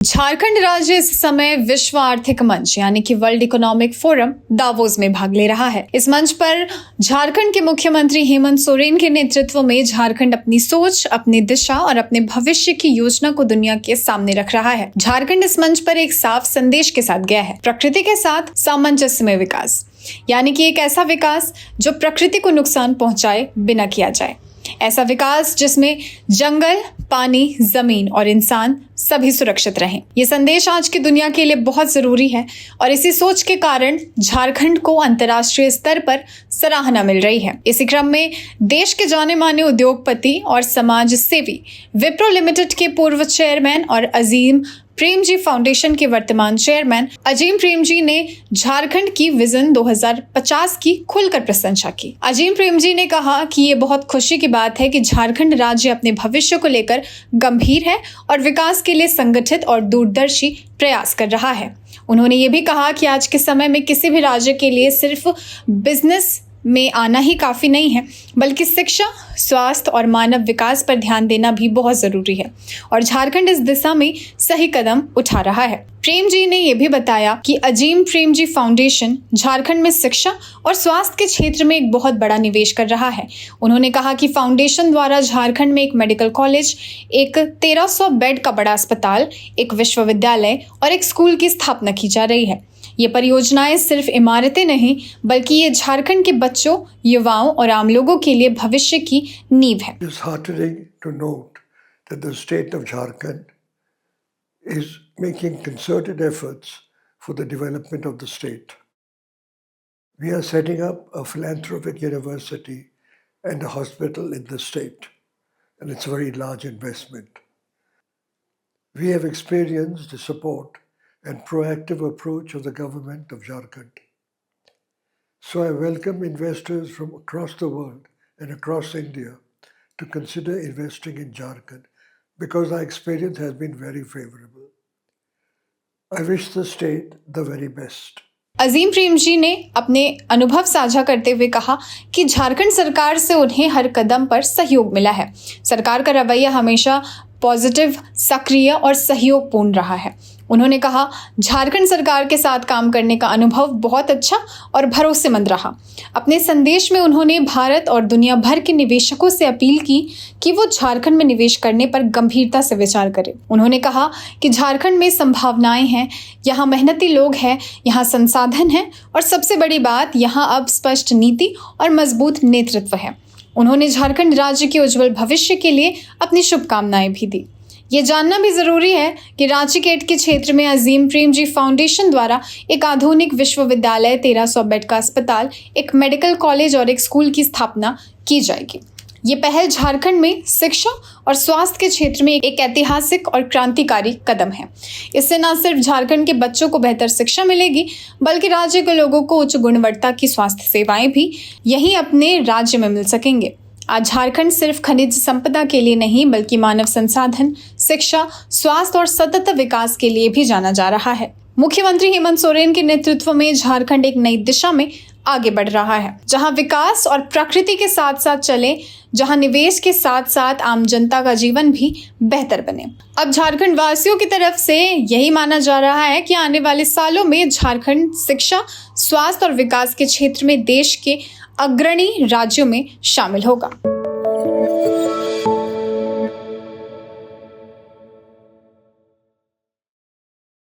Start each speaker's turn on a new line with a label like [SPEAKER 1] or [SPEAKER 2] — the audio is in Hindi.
[SPEAKER 1] झारखंड राज्य इस समय विश्व आर्थिक मंच यानी कि वर्ल्ड इकोनॉमिक फोरम दावोस में भाग ले रहा है। इस मंच पर झारखंड के मुख्यमंत्री हेमंत सोरेन के नेतृत्व में झारखंड अपनी सोच, अपनी दिशा और अपने भविष्य की योजना को दुनिया के सामने रख रहा है। झारखंड इस मंच पर एक साफ संदेश के साथ गया है, प्रकृति के साथ सामंजस्य में विकास, यानी कि एक ऐसा विकास जो प्रकृति को नुकसान पहुंचाए बिना किया जाए। ऐसा विकास जिसमें जंगल, पानी, जमीन और इंसान सभी सुरक्षित रहें। ये संदेश आज की दुनिया के लिए बहुत जरूरी है और इसी सोच के कारण झारखंड को अंतर्राष्ट्रीय स्तर पर सराहना मिल रही है। इसी क्रम में देश के जाने माने उद्योगपति और समाज सेवी विप्रो लिमिटेड के पूर्व चेयरमैन और अजीम प्रेमजी फाउंडेशन के वर्तमान चेयरमैन अजीम प्रेमजी ने झारखंड की विजन 2050 की खुलकर प्रशंसा की। अजीम प्रेमजी ने कहा कि ये बहुत खुशी की बात है कि झारखंड राज्य अपने भविष्य को लेकर गंभीर है और विकास के लिए संगठित और दूरदर्शी प्रयास कर रहा है। उन्होंने ये भी कहा कि आज के समय में किसी भी राज्य के लिए सिर्फ बिजनेस में आना ही काफी नहीं है, बल्कि शिक्षा, स्वास्थ्य और मानव विकास पर ध्यान देना भी बहुत जरूरी है और झारखंड इस दिशा में सही कदम उठा रहा है। प्रेम जी ने यह भी बताया कि अजीम प्रेमजी फाउंडेशन झारखंड में शिक्षा और स्वास्थ्य के क्षेत्र में एक बहुत बड़ा निवेश कर रहा है। उन्होंने कहा कि फाउंडेशन द्वारा झारखंड में एक मेडिकल कॉलेज, एक 1300 बेड का बड़ा अस्पताल, एक विश्वविद्यालय और एक स्कूल की स्थापना की जा रही है। ये परियोजनाएं सिर्फ इमारतें नहीं, बल्कि ये झारखंड के बच्चों, युवाओं और आम लोगों के लिए भविष्य की नींव है।
[SPEAKER 2] It is heartening to note that the state of Jharkhand is making concerted efforts for the development of the state. We are setting up a philanthropic university and a hospital in the state, and it's a very large investment. We have experienced the support and proactive approach of the government of Jharkhand. So I welcome investors from across the world and across India to consider investing in Jharkhand because our experience has been very favorable. I wish the state the very best.
[SPEAKER 1] Azim Premji ने अपने अनुभव साझा करते हुए कहा कि झारखंड सरकार से उन्हें हर कदम पर सहयोग मिला है। सरकार का रवैया हमेशा पॉजिटिव, सक्रिय और सहयोगपूर्ण रहा है। उन्होंने कहा, झारखंड सरकार के साथ काम करने का अनुभव बहुत अच्छा और भरोसेमंद रहा। अपने संदेश में उन्होंने भारत और दुनिया भर के निवेशकों से अपील की कि वो झारखंड में निवेश करने पर गंभीरता से विचार करें। उन्होंने कहा कि झारखंड में संभावनाएं हैं, यहाँ मेहनती लोग हैं, यहाँ संसाधन हैं और सबसे बड़ी बात, यहाँ अब स्पष्ट नीति और मजबूत नेतृत्व है। उन्होंने झारखंड राज्य के उज्जवल भविष्य के लिए अपनी शुभकामनाएं भी दी। ये जानना भी जरूरी है कि रांची गेट के क्षेत्र में अजीम प्रेमजी फाउंडेशन द्वारा एक आधुनिक विश्वविद्यालय, 1300 बेड का अस्पताल, एक मेडिकल कॉलेज और एक स्कूल की स्थापना की जाएगी। ये पहल झारखंड में शिक्षा और स्वास्थ्य के क्षेत्र में एक ऐतिहासिक और क्रांतिकारी कदम है। इससे न सिर्फ झारखंड के बच्चों को बेहतर शिक्षा मिलेगी, बल्कि राज्य के लोगों को उच्च गुणवत्ता की स्वास्थ्य सेवाएं भी यहीं अपने राज्य में मिल सकेंगे। आज झारखंड सिर्फ खनिज संपदा के लिए नहीं, बल्कि मानव संसाधन, शिक्षा, स्वास्थ्य और सतत विकास के लिए भी जाना जा रहा है। मुख्यमंत्री हेमंत सोरेन के नेतृत्व में झारखंड एक नई दिशा में आगे बढ़ रहा है, जहां विकास और प्रकृति के साथ साथ चले, जहां निवेश के साथ साथ आम जनता का जीवन भी बेहतर बने। अब झारखंड वासियों की तरफ से यही माना जा रहा है कि आने वाले सालों में झारखंड शिक्षा, स्वास्थ्य और विकास के क्षेत्र में देश के अग्रणी राज्यों में शामिल होगा।